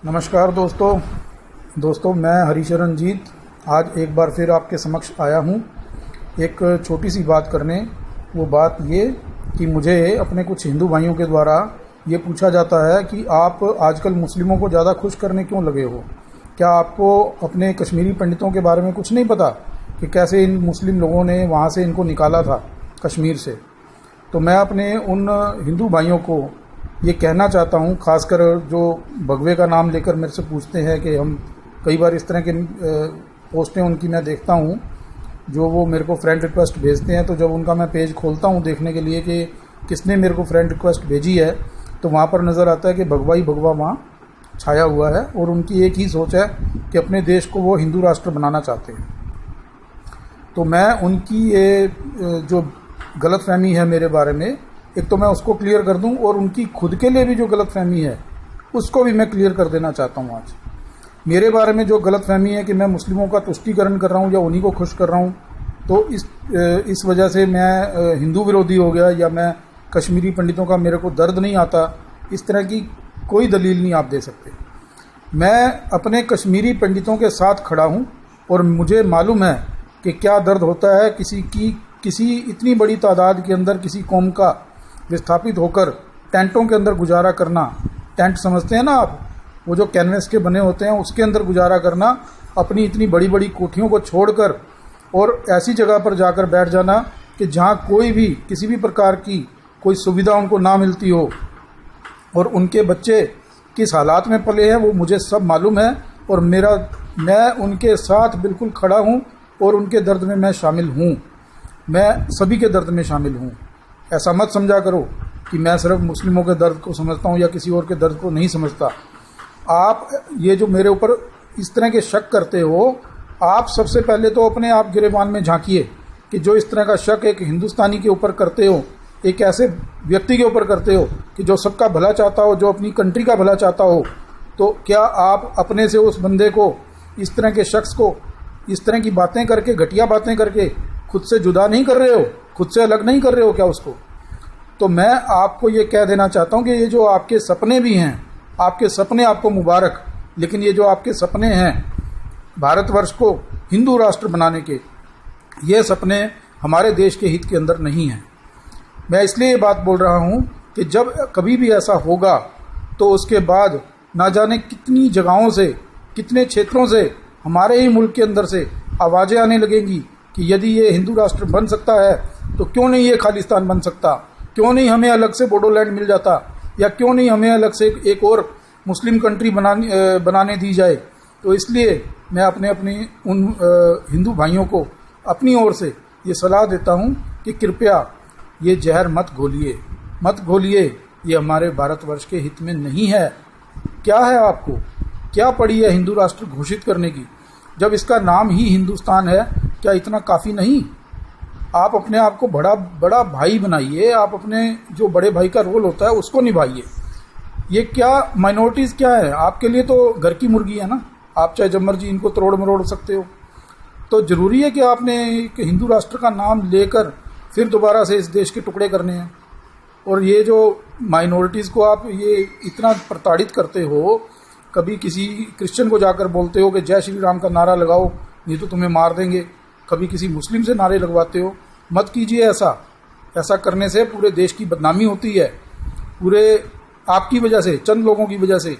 नमस्कार दोस्तों मैं हरिशरण जीत आज एक बार फिर आपके समक्ष आया हूँ एक छोटी सी बात करने। वो बात ये कि मुझे अपने कुछ हिंदू भाइयों के द्वारा ये पूछा जाता है कि आप आजकल मुस्लिमों को ज़्यादा खुश करने क्यों लगे हो। क्या आपको अपने कश्मीरी पंडितों के बारे में कुछ नहीं पता कि कैसे इन मुस्लिम लोगों ने वहाँ से इनको निकाला था कश्मीर से। तो मैं अपने उन हिंदू भाइयों को ये कहना चाहता हूँ, खासकर जो भगवे का नाम लेकर मेरे से पूछते हैं कि हम कई बार इस तरह के पोस्टें उनकी मैं देखता हूँ जो वो मेरे को फ्रेंड रिक्वेस्ट भेजते हैं। तो जब उनका मैं पेज खोलता हूँ देखने के लिए कि किसने मेरे को फ्रेंड रिक्वेस्ट भेजी है, तो वहाँ पर नज़र आता है कि भगवा ही भगवा वहाँ छाया हुआ है और उनकी एक ही सोच है कि अपने देश को वो हिंदू राष्ट्र बनाना चाहते हैं। तो मैं उनकी ये जो गलतफहमी है मेरे बारे में, एक तो मैं उसको क्लियर कर दूं और उनकी खुद के लिए भी जो गलतफहमी है उसको भी मैं क्लियर कर देना चाहता हूं। आज मेरे बारे में जो गलतफहमी है कि मैं मुस्लिमों का तुष्टीकरण कर रहा हूं या उन्हीं को खुश कर रहा हूं, तो इस वजह से मैं हिंदू विरोधी हो गया या मैं कश्मीरी पंडितों का मेरे को दर्द नहीं आता, इस तरह की कोई दलील नहीं आप दे सकते। मैं अपने कश्मीरी पंडितों के साथ खड़ा हूँ और मुझे मालूम है कि क्या दर्द होता है किसी इतनी बड़ी तादाद के अंदर किसी कौम का विस्थापित होकर टेंटों के अंदर गुजारा करना। टेंट समझते हैं ना आप, वो जो कैनवस के बने होते हैं उसके अंदर गुजारा करना, अपनी इतनी बड़ी बड़ी कोठियों को छोड़कर और ऐसी जगह पर जाकर बैठ जाना कि जहाँ कोई भी किसी भी प्रकार की कोई सुविधा उनको ना मिलती हो और उनके बच्चे किस हालात में पले हैं वो मुझे सब मालूम है। और मैं उनके साथ बिल्कुल खड़ा हूँ और उनके दर्द में मैं शामिल हूँ, मैं सभी के दर्द में शामिल हूँ। ऐसा मत समझा करो कि मैं सिर्फ मुस्लिमों के दर्द को समझता हूँ या किसी और के दर्द को नहीं समझता। आप ये जो मेरे ऊपर इस तरह के शक करते हो, आप सबसे पहले तो अपने आप गिरेबान में झांकिए कि जो इस तरह का शक एक हिंदुस्तानी के ऊपर करते हो, एक ऐसे व्यक्ति के ऊपर करते हो कि जो सबका भला चाहता हो, जो अपनी कंट्री का भला चाहता हो, तो क्या आप अपने से उस बंदे को, इस तरह के शख्स को, इस तरह की बातें करके, घटिया बातें करके खुद से जुदा नहीं कर रहे हो, खुद से अलग नहीं कर रहे हो क्या उसको? तो मैं आपको ये कह देना चाहता हूँ कि ये जो आपके सपने भी हैं, आपके सपने आपको मुबारक, लेकिन ये जो आपके सपने हैं भारतवर्ष को हिंदू राष्ट्र बनाने के, ये सपने हमारे देश के हित के अंदर नहीं हैं। मैं इसलिए ये बात बोल रहा हूँ कि जब कभी भी ऐसा होगा तो उसके बाद ना जाने कितनी जगहों से, कितने क्षेत्रों से, हमारे ही मुल्क के अंदर से आवाज़ें आने लगेंगी कि यदि ये हिंदू राष्ट्र बन सकता है तो क्यों नहीं ये खालिस्तान बन सकता, क्यों नहीं हमें अलग से बोडोलैंड मिल जाता, या क्यों नहीं हमें अलग से एक और मुस्लिम कंट्री बनाने दी जाए। तो इसलिए मैं अपने उन हिंदू भाइयों को अपनी ओर से ये सलाह देता हूँ कि कृपया ये जहर मत घोलिए, ये हमारे भारतवर्ष के हित में नहीं है। क्या है आपको, क्या पड़ी है हिंदू राष्ट्र घोषित करने की, जब इसका नाम ही हिंदुस्तान है? क्या इतना काफ़ी नहीं? आप अपने आप को बड़ा भाई बनाइए, आप अपने जो बड़े भाई का रोल होता है उसको निभाइए। ये क्या माइनॉरिटीज़ क्या है आपके लिए? तो घर की मुर्गी है ना, आप चाहे जब मर्जी इनको तोड़ मरोड़ सकते हो। तो ज़रूरी है कि आपने एक हिंदू राष्ट्र का नाम लेकर फिर दोबारा से इस देश के टुकड़े करने हैं? और ये जो माइनॉरिटीज़ को आप ये इतना प्रताड़ित करते हो, कभी किसी क्रिश्चियन को जाकर बोलते हो कि जय श्री राम का नारा लगाओ नहीं तो तुम्हें मार देंगे, कभी किसी मुस्लिम से नारे लगवाते हो। मत कीजिए ऐसा करने से पूरे देश की बदनामी होती है, पूरे आपकी वजह से, चंद लोगों की वजह से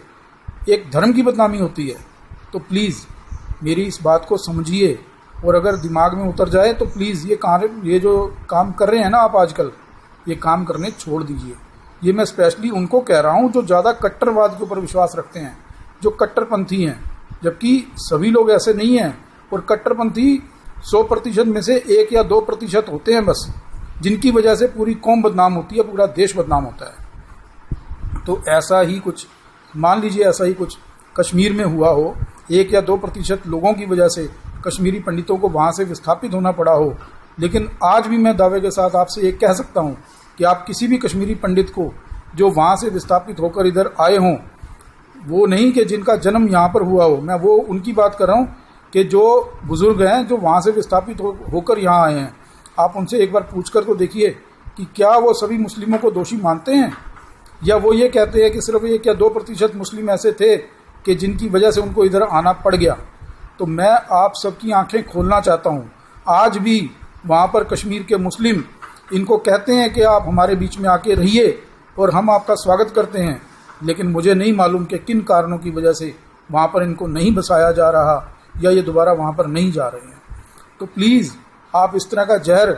एक धर्म की बदनामी होती है। तो प्लीज़ मेरी इस बात को समझिए और अगर दिमाग में उतर जाए तो प्लीज़ ये जो काम कर रहे हैं ना आप आजकल, ये काम करने छोड़ दीजिए। ये मैं स्पेशली उनको कह रहा हूँ जो ज़्यादा कट्टरवाद के ऊपर विश्वास रखते हैं, जो कट्टरपंथी हैं, जबकि सभी लोग ऐसे नहीं हैं। और कट्टरपंथी 100% में से 1 या 2% होते हैं बस, जिनकी वजह से पूरी कौम बदनाम होती है, पूरा देश बदनाम होता है। तो ऐसा ही कुछ, मान लीजिए ऐसा ही कुछ कश्मीर में हुआ हो, 1 या 2% लोगों की वजह से कश्मीरी पंडितों को वहाँ से विस्थापित होना पड़ा हो, लेकिन आज भी मैं दावे के साथ आपसे ये कह सकता हूँ कि आप किसी भी कश्मीरी पंडित को जो वहाँ से विस्थापित होकर इधर आए हों, वो नहीं कि जिनका जन्म यहाँ पर हुआ हो, मैं वो उनकी बात कर रहा हूँ कि जो बुज़ुर्ग हैं जो वहाँ से विस्थापित होकर यहाँ आए हैं, आप उनसे एक बार पूछ कर तो देखिए कि क्या वो सभी मुस्लिमों को दोषी मानते हैं, या वो ये कहते हैं कि सिर्फ 1 या 2% मुस्लिम ऐसे थे कि जिनकी वजह से उनको इधर आना पड़ गया। तो मैं आप सबकी आंखें खोलना चाहता हूँ। आज भी वहाँ पर कश्मीर के मुस्लिम इनको कहते हैं कि आप हमारे बीच में आके रहिए और हम आपका स्वागत करते हैं, लेकिन मुझे नहीं मालूम कि किन कारणों की वजह से वहाँ पर इनको नहीं बसाया जा रहा या ये दोबारा वहाँ पर नहीं जा रहे हैं। तो प्लीज़ आप इस तरह का जहर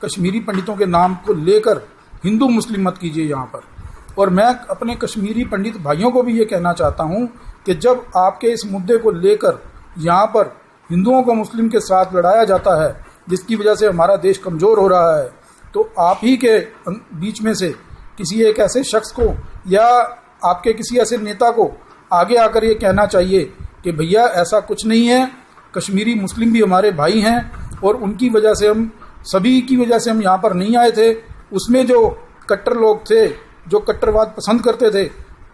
कश्मीरी पंडितों के नाम को लेकर हिंदू मुस्लिम मत कीजिए यहाँ पर। और मैं अपने कश्मीरी पंडित भाइयों को भी ये कहना चाहता हूँ कि जब आपके इस मुद्दे को लेकर यहाँ पर हिंदुओं को मुस्लिम के साथ लड़ाया जाता है, जिसकी वजह से हमारा देश कमज़ोर हो रहा है, तो आप ही के बीच में से किसी एक ऐसे शख्स को या आपके किसी ऐसे नेता को आगे आकर ये कहना चाहिए कि भैया ऐसा कुछ नहीं है, कश्मीरी मुस्लिम भी हमारे भाई हैं और उनकी वजह से हम सभी की वजह से हम यहाँ पर नहीं आए थे। उसमें जो कट्टर लोग थे, जो कट्टरवाद पसंद करते थे,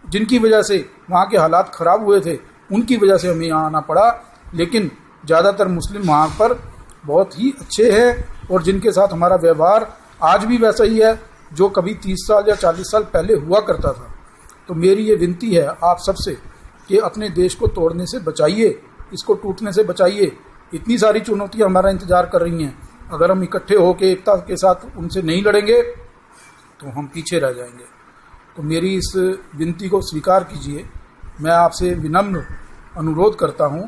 जिनकी वजह से वहाँ के हालात ख़राब हुए थे, उनकी वजह से हमें यहाँ आना पड़ा। लेकिन ज़्यादातर मुस्लिम वहाँ पर बहुत ही अच्छे हैं और जिनके साथ हमारा व्यवहार आज भी वैसा ही है जो कभी 30 साल या 40 साल पहले हुआ करता था। तो मेरी ये विनती है आप सबसे कि अपने देश को तोड़ने से बचाइए, इसको टूटने से बचाइए। इतनी सारी चुनौतियां हमारा इंतजार कर रही हैं। अगर हम इकट्ठे होकर एकता के साथ उनसे नहीं लड़ेंगे तो हम पीछे रह जाएंगे। तो मेरी इस विनती को स्वीकार कीजिए। मैं आपसे विनम्र अनुरोध करता हूं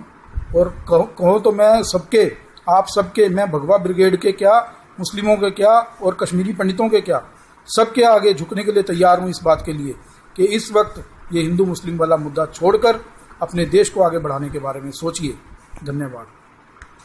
और कहो तो मैं सबके, आप सबके, मैं भगवा ब्रिगेड के क्या, मुस्लिमों के क्या और कश्मीरी पंडितों के क्या, सबके आगे झुकने के लिए तैयार हूं इस बात के लिए कि इस वक्त ये हिंदू मुस्लिम वाला मुद्दा छोड़कर अपने देश को आगे बढ़ाने के बारे में सोचिए। धन्यवाद।